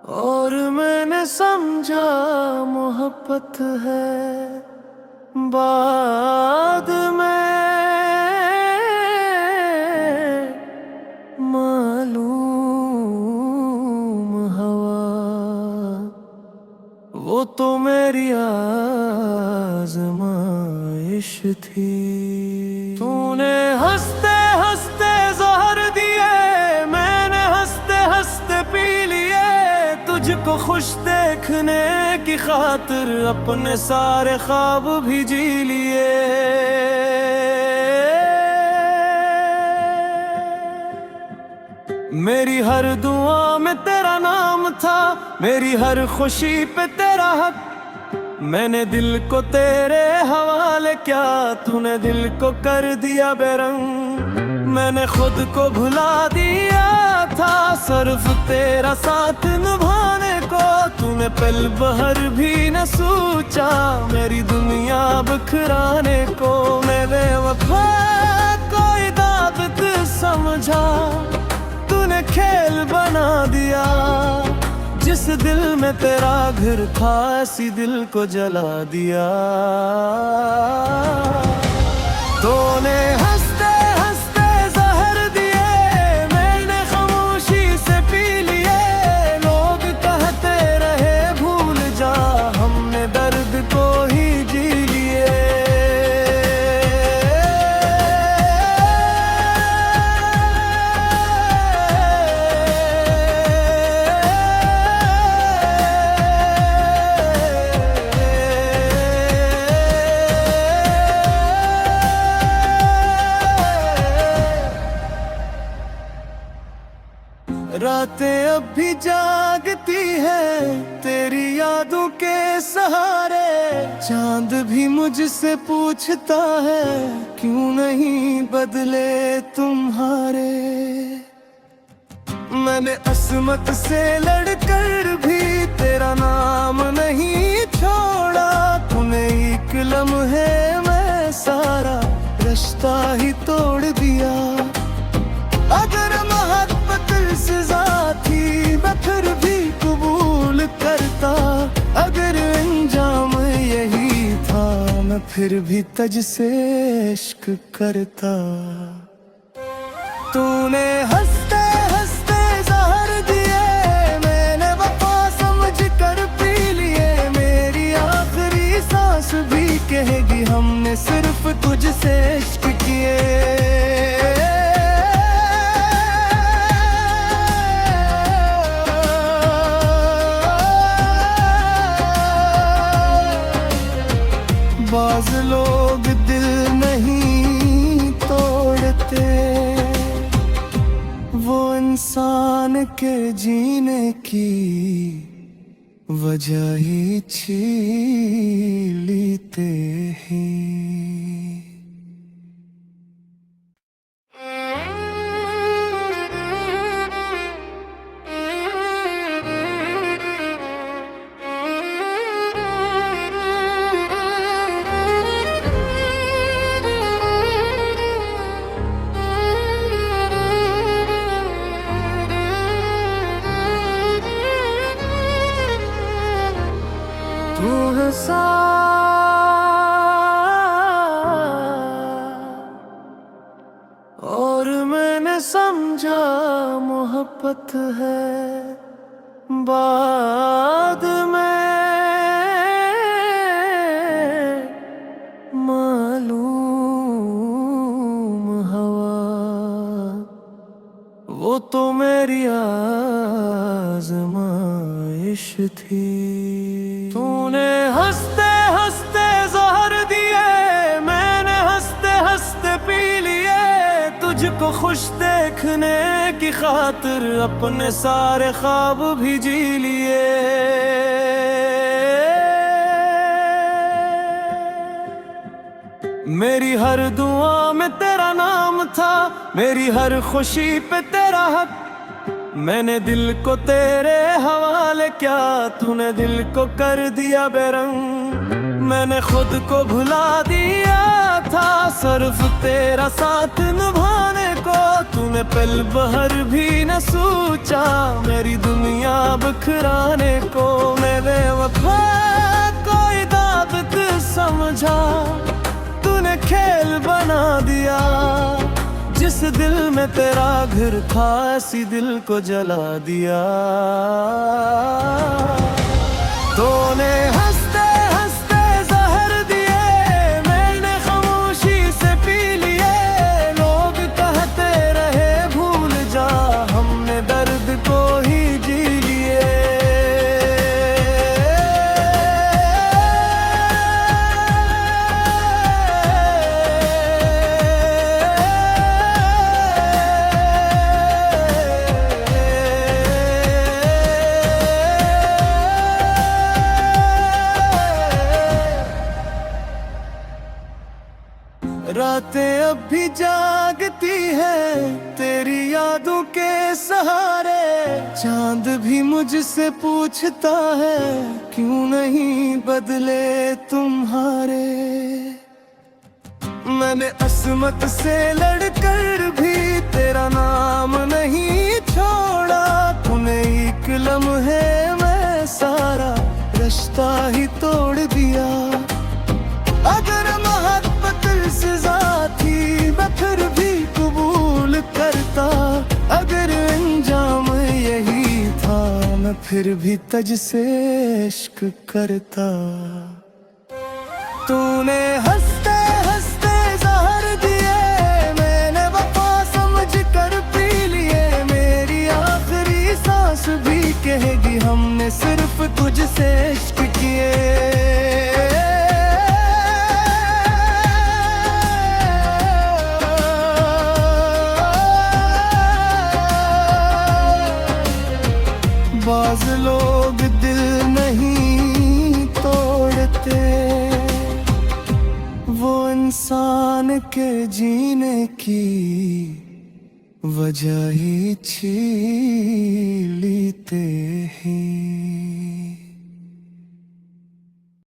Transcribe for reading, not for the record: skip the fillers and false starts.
और मैंने समझा मोहब्बत है बाद में मालूम हवा। वो तो मेरी आजमाइश थी। तूने हंसते हंसते जहर दिए, मैंने हंसते हंसते पी लिए। तुझको खुश देखने की खातिर अपने सारे ख्वाब भी जी लिए। मेरी हर दुआ में तेरा नाम था, मेरी हर खुशी पे तेरा हक। मैंने दिल को तेरे हवाले किया, तूने दिल को कर दिया बेरंग। मैंने खुद को भुला दिया था सिर्फ तेरा साथ निभाने को। तूने पल भर भी न सोचा मेरी दुनिया बिखराने को। मैंने वफा को इबादत समझा, तूने खेल बना दिया। जिस दिल में तेरा घर था इसी दिल को जला दिया। तूने हंसते हंसते जहर दिए, मैंने खामोशी से पी लिए। लोग कहते रहे भूल जा, हमने दर्द को ही जी लिए। रातें अब भी जागती है तेरी यादों के सहारे। चांद भी मुझसे पूछता है क्यों नहीं बदले तुम्हारे। मैंने असमत से लड़कर भी तेरा नाम नहीं छोड़ा। तूने एक लम्हे में सारा रिश्ता ही तोड़ दिया। अगर मोहब्बत सजा थी मैं फिर भी कबूल करता। अगर अंजाम यही था मैं फिर भी तुझ से इश्क करता। तूने हंसते हंसते जहर दिए, मैंने वफा समझ कर पी लिए। मेरी आखिरी सांस भी कहेगी हमने सिर्फ तुझसे इश्क किए। बाज़ लोग दिल नहीं तोड़ते, वो इंसान के जीने की वजह ही छीन लेते हैं। तू हंसा और मैंने समझा मोहब्बत है बाद में मालूम हवा। वो तो मेरी आजमाइश थी। तूने हंसते हंसते जहर दिए, मैंने हंसते हंसते पी लिए। तुझको खुश देखने की खातिर अपने सारे ख्वाब भी जी लिए। मेरी हर दुआ में तेरा नाम था, मेरी हर खुशी पे तेरा हक। मैंने दिल को तेरे हवाले किया, तूने दिल को कर दिया बेरंग। मैंने खुद को भुला दिया था सिर्फ तेरा साथ निभाने को। तूने पल भर भी न सोचा मेरी दुनिया बिखराने को। मैंने वफा कोई दावत समझा, तूने खेल बना दिया। जिस दिल में तेरा घर था ऐसी दिल को जला दिया। तूने हंसते हंसते जहर दिए, मैंने खामोशी से पी लिए। लोग कहते रहे भूल जा, हमने दर्द को ही जी लिए। रातें अब भी जागती है तेरी यादों के सहारे। चांद भी मुझसे पूछता है क्यों नहीं बदले तुम्हारे। मैंने अस्मत से लड़कर भी तेरा नाम नहीं छोड़ा। तूने एक लम्हे में सारा रिश्ता ही तोड़ दिया। अगर मोहब्बत सजा थी मैं फिर भी कबूल करता। अगर अंजाम यही था मैं फिर भी तुझ से इश्क करता। तूने हंसते हंसते जहर दिए, मैंने वफा समझ कर पी लिए। मेरी आखिरी सांस भी कहेगी हमने सिर्फ तुझसे इश्क किए। बाज़ लोग दिल नहीं तोड़ते, वो इंसान के जीने की वजह ही छीन लेते हैं।